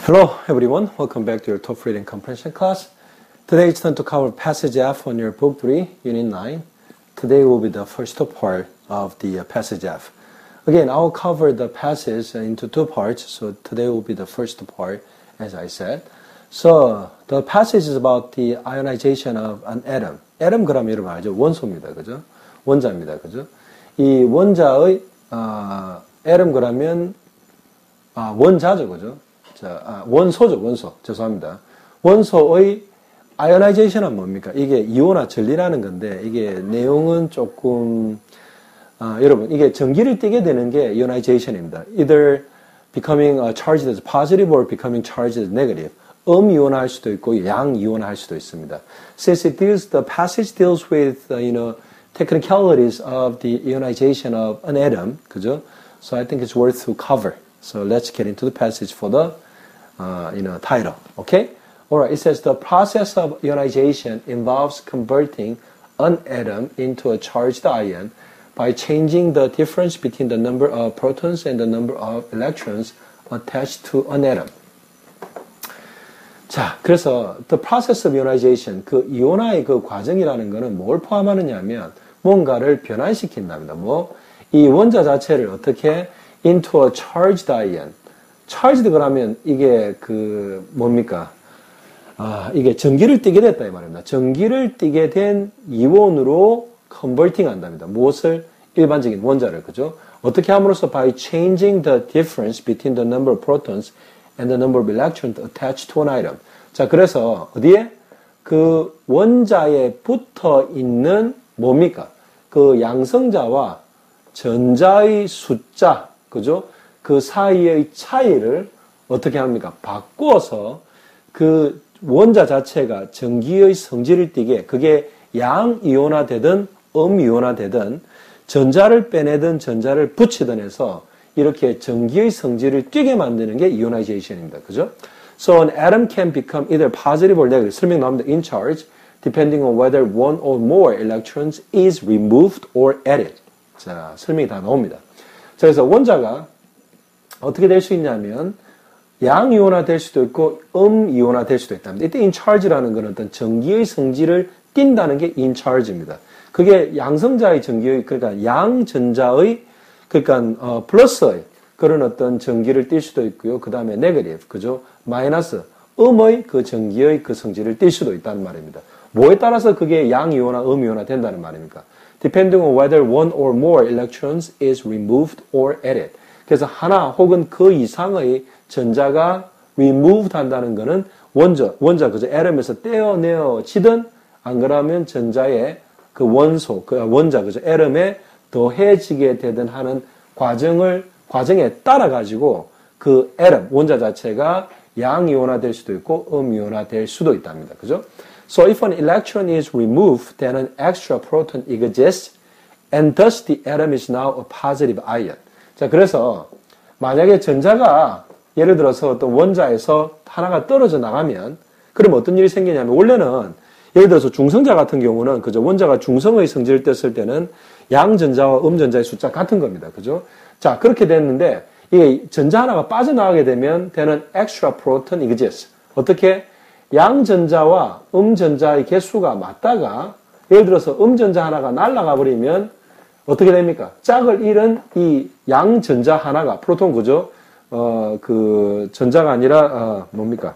Hello everyone, welcome back to your TOEFL reading comprehension class. Today it's time to cover passage F on your book 3, unit 9. Today will be the first part of the passage F. Again, I'll cover the passage into two parts, so today will be the first part, as I said. So the passage is about the ionization of an atom. atom 그러면 여러분 알죠? 원소입니다, 그죠? 원자입니다, 그죠? 이 원자의 atom 그러면 원자죠, 그죠? 원소죠, 원소. 죄송합니다. 원소의 ionization은 뭡니까? 이게 이온화 전리라는 건데, 이게 내용은 조금, 여러분, 이게 전기를 띠게 되는 게 ionization입니다. Either becoming charged as positive or becoming charged as negative. 이온화할 수도 있고, 양이온화할 수도 있습니다. Since the passage deals with, technicalities of the ionization of an atom, 그죠? So I think it's worth to cover. So let's get into the passage for the title. Okay? Alright, it says the process of ionization involves converting an atom into a charged ion by changing the difference between the number of protons and the number of electrons attached to an atom. 자, 그래서 the process of ionization, 그 이온화의 그 과정이라는 거는 뭘 포함하느냐면 뭔가를 변환시킨답니다. 이 원자 자체를 어떻게 into a charged ion. charged 그러면 이게 뭡니까? 이게 전기를 띠게 됐다 이 말입니다. 전기를 띠게 된 이온으로 converting 한답니다. 무엇을? 일반적인 원자를, 그죠? 어떻게 함으로써 by changing the difference between the number of protons and the number of electrons attached to an atom. 자, 그래서 어디에? 그 원자에 붙어 있는 뭡니까? 그 양성자와 전자의 숫자, 그죠? 그 사이의 차이를 어떻게 합니까? 바꾸어서 그 원자 자체가 전기의 성질을 띠게, 그게 양이온화 되든 음이온화 되든 전자를 빼내든 전자를 붙이든 해서 이렇게 전기의 성질을 띠게 만드는 게 ionization입니다. 그죠? So an atom can become either positive or negative. 설명 나옵니다. In charge, depending on whether one or more electrons is removed or added. 자, 설명이 다 나옵니다. 자, 그래서 원자가 어떻게 될 수 있냐면 양이온화 될 수도 있고 음이온화 될 수도 있답니다. 이때 in charge라는 것은 어떤 전기의 성질을 띈다는 게 in charge입니다. 그게 양성자의 전기의, 그러니까 양전자의, 그러니까 플러스의 그런 어떤 전기를 띌 수도 있고요. 그 다음에 negative, 그죠? 마이너스 음의 그 전기의 그 성질을 띌 수도 있다는 말입니다. 뭐에 따라서 그게 양이온화, 음이온화 된다는 말입니까? Depending on whether one or more electrons is removed or added. 그래서 하나 혹은 그 이상의 전자가 removed 한다는 것은 원자, 그죠? atom에서 떼어내어지든 안 그러면 전자의 그 원소, 그 원자, 그죠? atom에 더해지게 되든 하는 과정에 따라 가지고 그 atom, 원자 자체가 양이온화 될 수도 있고 음이온화 될 수도 있답니다. 그죠? So if an electron is removed, then an extra proton exists, and thus the atom is now a positive ion. 자, 그래서 만약에 전자가 예를 들어서 어떤 원자에서 하나가 떨어져 나가면 그러면 어떤 일이 생기냐면 원래는 예를 들어서 중성자 같은 경우는 그죠? 원자가 중성의 성질을 뗐을 때는 양전자와 음전자의 숫자 같은 겁니다. 그죠? 자, 그렇게 됐는데 이게 전자 하나가 빠져나가게 되면 되는 extra proton exists. 어떻게? 양전자와 음전자의 개수가 맞다가 예를 들어서 음전자 하나가 날아가 버리면 어떻게 됩니까? 짝을 잃은 이 양전자 하나가, 프로톤, 그죠? 그 전자가 아니라, 뭡니까?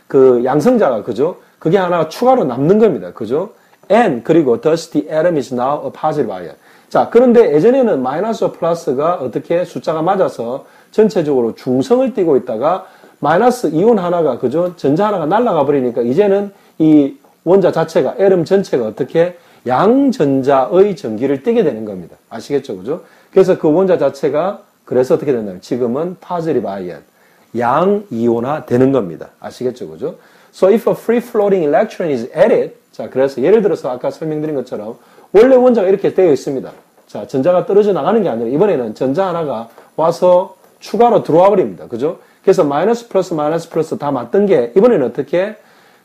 그 양성자가, 그죠? 그게 하나 추가로 남는 겁니다. 그죠? and, 그리고 thus the atom is now a positive ion. 자, 그런데 예전에는 마이너스와 플러스가 어떻게 숫자가 맞아서 전체적으로 중성을 띠고 있다가 마이너스 이온 하나가, 그죠? 전자 하나가 날아가 버리니까 이제는 이 원자 자체가, atom 전체가 어떻게 양전자의 전기를 띠게 되는 겁니다. 아시겠죠? 그죠? 그래서 그 원자 자체가 그래서 어떻게 된다면 지금은 positive ion, 양이온화 되는 겁니다. 아시겠죠? 그죠? So if a free floating electron is added, 자, 그래서 예를 들어서 아까 설명드린 것처럼 원래 원자가 이렇게 되어 있습니다. 자, 전자가 떨어져 나가는 게 아니라 이번에는 전자 하나가 와서 추가로 들어와 버립니다. 그죠? 그래서 마이너스 플러스 다 맞던 게 이번에는 어떻게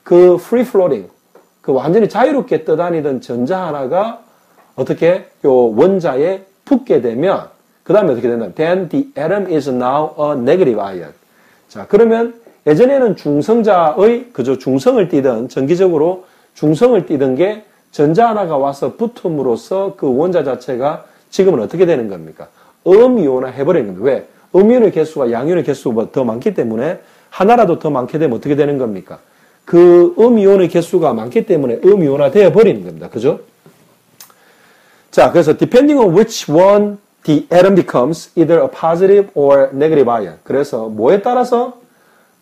그 free floating, 그 완전히 자유롭게 떠다니던 전자 하나가 어떻게 요 원자에 붙게 되면 그 다음에 어떻게 된다면 then the atom is now a negative ion. 자, 그러면 예전에는 중성자의 그저 중성을 띠던 정기적으로 중성을 띠던 게 전자 하나가 와서 붙음으로써 그 원자 자체가 지금은 어떻게 되는 겁니까? 음이온화 해버리는 겁니다. 왜? 음이온의 개수가 양이온의 개수가 더 많기 때문에 하나라도 더 많게 되면 어떻게 되는 겁니까? 그 음이온의 개수가 많기 때문에 음이온화 되어버리는 겁니다. 그죠? 자, 그래서 depending on which one the atom becomes either a positive or negative ion. 그래서 뭐에 따라서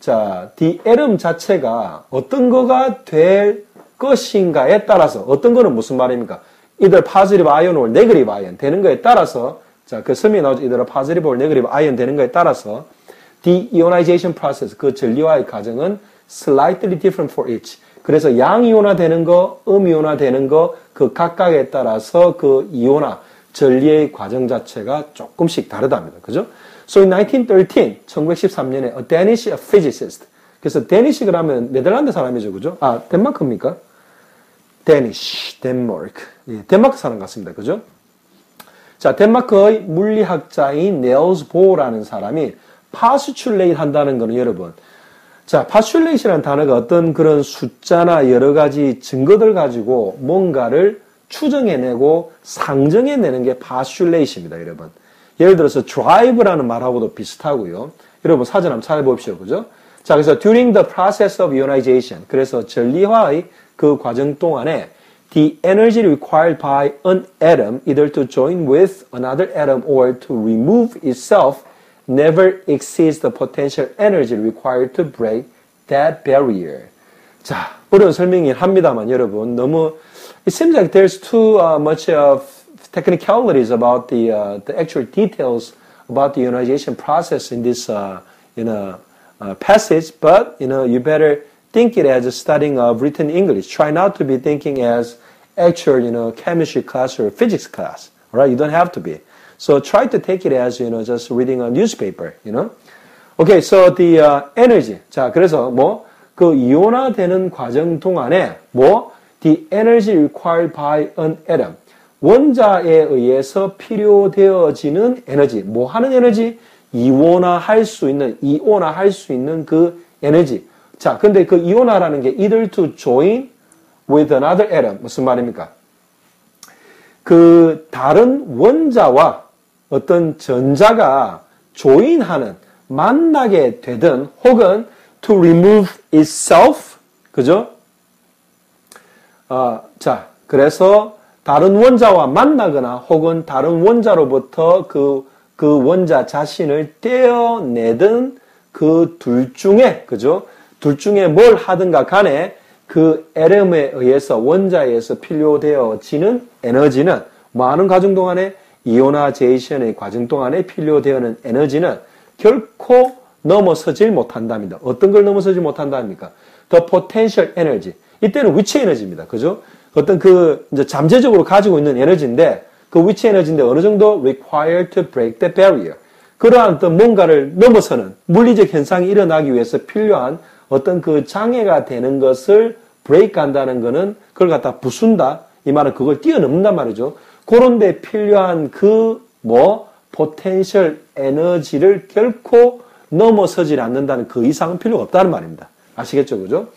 자, the atom 자체가 어떤 거가 될 것인가에 따라서 어떤 거는 무슨 말입니까? either positive ion or negative ion 되는 거에 따라서 자, 그 설명이 나오죠. either a positive or negative ion 되는 거에 따라서 the ionization process 그 전리화의 과정은 slightly different for each. 그래서 양이온화 되는 거, 음이온화 되는 거 그 각각에 따라서 그 이온화 전리의 과정 자체가 조금씩 다르답니다. 그죠? So in 1913, 1913년에 a Danish physicist. 그래서 데니시 그러면 네덜란드 사람이죠. 그죠? 아, 덴마크입니까? 데니시, 덴마크. 예, 덴마크 사람 같습니다. 그죠? 자, 덴마크의 물리학자인 네일스 보어라는 사람이 postulate 한다는 거는 여러분. 자, postulate이라는 단어가 어떤 그런 숫자나 여러 가지 증거들 가지고 뭔가를 추정해내고 상정해내는 게 postulate입니다, 여러분. 예를 들어서 drive라는 말하고도 비슷하고요. 여러분 사전 한번 찾아보십시오, 그죠? 자, 그래서 during the process of ionization, 그래서 전리화의 그 과정 동안에 the energy required by an atom either to join with another atom or to remove itself never exceeds the potential energy required to break that barrier. 자, 어려운 설명이긴 합니다만 여러분 너무 it seems like there's too much of technicalities about the actual details about the ionization process in this passage, but you better think it as a studying of written English. Try not to be thinking as actual chemistry class or physics class. All right, you don't have to be. So try to take it as just reading a newspaper. Okay, so the energy. 자, 그래서 그 이온화되는 과정 동안에 the energy required by an atom. 원자에 의해서 필요되어지는 에너지. 하는 에너지? 이온화할 수 있는 그 에너지. 자, 근데 그 이온화라는 게 either to join with another atom. 무슨 말입니까? 그 다른 원자와 어떤 전자가 조인하는, 만나게 되든 혹은 to remove itself. 그죠? 자, 그래서 다른 원자와 만나거나 혹은 다른 원자로부터 그 원자 자신을 떼어내든 그 둘 중에, 그죠? 둘 중에 뭘 하든가 간에 그 애tom에 의해서, 원자에 의해서 필요되어지는 에너지는 하는 과정 동안에 이오나제이션의 과정 동안에 필요되는 에너지는 결코 넘어서질 못한답니다. 어떤 걸 넘어서질 못한답니까? The potential energy. 이때는 위치 에너지입니다. 그죠? 어떤 이제 잠재적으로 가지고 있는 에너지인데, 그 위치 에너지인데 어느 정도 required to break the barrier. 그러한 어떤 뭔가를 넘어서는 물리적 현상이 일어나기 위해서 필요한 어떤 그 장애가 되는 것을 break 한다는 거는 그걸 갖다 부순다. 이 말은 그걸 뛰어넘는단 말이죠. 그런 데 필요한 potential 에너지를 결코 넘어서질 않는다는 그 이상은 필요가 없다는 말입니다. 아시겠죠? 그죠?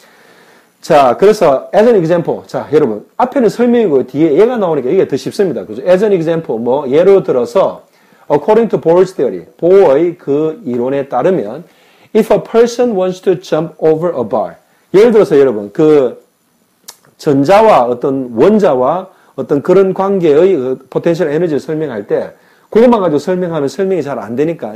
자, 그래서 as an example. 자, 여러분. 앞에는 설명이고 뒤에 얘가 나오니까 이게 더 쉽습니다. 그죠? as an example. 예로 들어서 according to Bohr's theory. 보어의 그 이론에 따르면 if a person wants to jump over a bar. 예를 들어서 여러분, 그 전자와 어떤 원자와 어떤 그런 관계의 potential 에너지를 설명할 때 그것만 가지고 설명하면 설명이 잘 안 되니까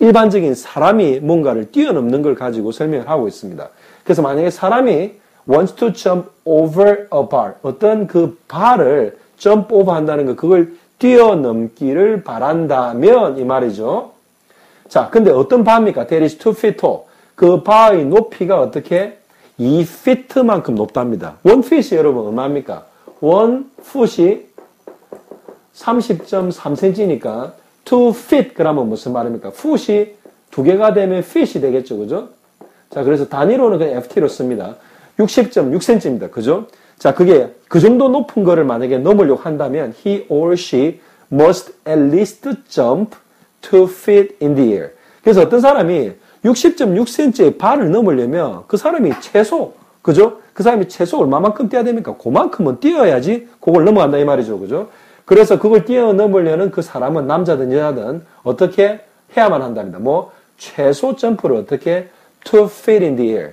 일반적인 사람이 뭔가를 뛰어넘는 걸 가지고 설명을 하고 있습니다. 그래서 만약에 사람이 wants to jump over a bar, 어떤 그 bar을 jump over 한다는 거, 그걸 뛰어넘기를 바란다면 이 말이죠. 자, 근데 어떤 bar입니까? That is 2 feet tall. 그 bar의 높이가 어떻게? 2feet만큼 높답니다. 1feet이 여러분 얼마입니까? 1foot이 30.3cm니까 2feet 그러면 무슨 말입니까? foot이 두 개가 되면 feet이 되겠죠. 그죠? 자, 그래서 단위로는 그냥 ft로 씁니다. 60.6cm입니다. 그죠? 자, 그게 그 정도 높은 거를 만약에 넘으려고 한다면 he or she must at least jump 2 feet in the air. 그래서 어떤 사람이 60.6cm의 발을 넘으려면 그 사람이 최소, 그죠? 그 사람이 최소 얼마만큼 뛰어야 됩니까? 그만큼은 뛰어야지 그걸 넘어간다 이 말이죠. 그죠? 그래서 그걸 뛰어넘으려는 그 사람은 남자든 여자든 어떻게 해야만 한답니다. 뭐 최소 점프를 어떻게 2 feet in the air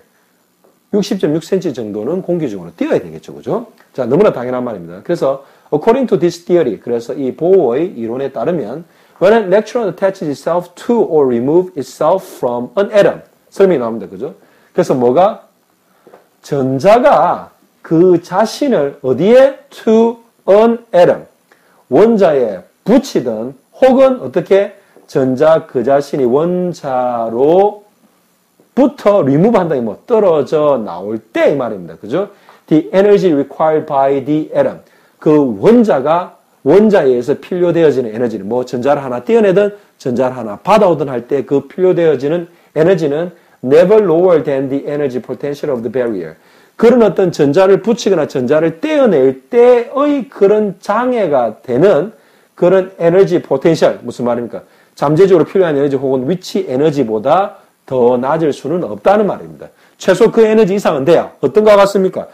60.6cm 정도는 공기 중으로 뛰어야 되겠죠. 그죠? 자, 너무나 당연한 말입니다. 그래서 according to this theory, 그래서 이 보어의 이론에 따르면 when an electron attaches itself to or remove itself from an atom 설명이 나옵니다. 그죠? 그래서 뭐가? 전자가 그 자신을 어디에? to an atom 원자에 붙이든 혹은 어떻게? 전자 그 자신이 원자로 부터 remove 한다니 뭐 떨어져 나올 때 이 말입니다. 그죠? The energy required by the atom. 그 원자가 원자에 의해서 필요되어지는 에너지는 뭐 전자를 하나 떼어내든 전자를 하나 받아오든 할 때 그 필요되어지는 에너지는 never lower than the energy potential of the barrier. 그런 어떤 전자를 붙이거나 전자를 떼어낼 때의 그런 장애가 되는 그런 에너지 포텐셜 무슨 말입니까? 잠재적으로 필요한 에너지 혹은 위치 에너지보다 더 낮을 수는 없다는 말입니다. 최소 그 에너지 이상은 돼야 어떤 것 같습니까?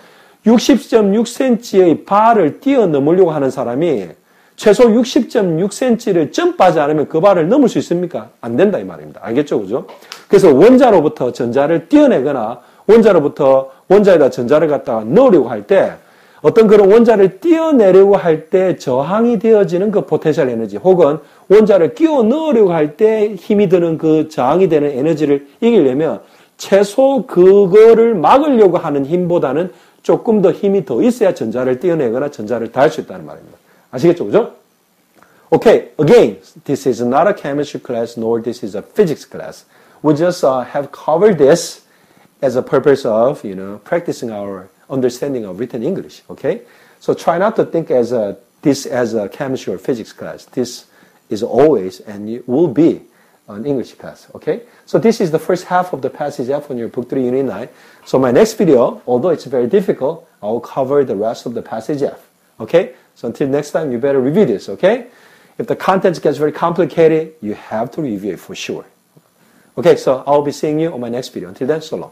60.6cm의 발을 뛰어넘으려고 하는 사람이 최소 60.6cm를 점프하지 않으면 그 발을 넘을 수 있습니까? 안 된다 이 말입니다. 알겠죠? 그죠? 그래서 원자로부터 전자를 띄어내거나 원자로부터 원자에다 전자를 갖다가 넣으려고 할 때 어떤 그런 원자를 띄어내려고 할 때 저항이 되어지는 그 포텐셜 에너지 혹은 원자를 끼워 넣으려고 할 때 힘이 드는 그 저항이 되는 에너지를 이기려면 최소 그거를 막으려고 하는 힘보다는 조금 더 힘이 더 있어야 전자를 띄어내거나 전자를 닿을 수 있다는 말입니다. 아시겠죠? 그죠? Okay, again, this is not a chemistry class nor this is a physics class. We just have covered this as a purpose of, practicing our understanding of written English, okay? So try not to think this as a chemistry or physics class. This is always and it will be an English class, okay? So this is the first half of the passage F on your book 3 unit 9. So my next video, although it's very difficult, I will cover the rest of the passage F, okay? So until next time, you better review this, okay? If the content gets very complicated, you have to review it for sure. Okay, so I'll be seeing you on my next video. Until then, so long.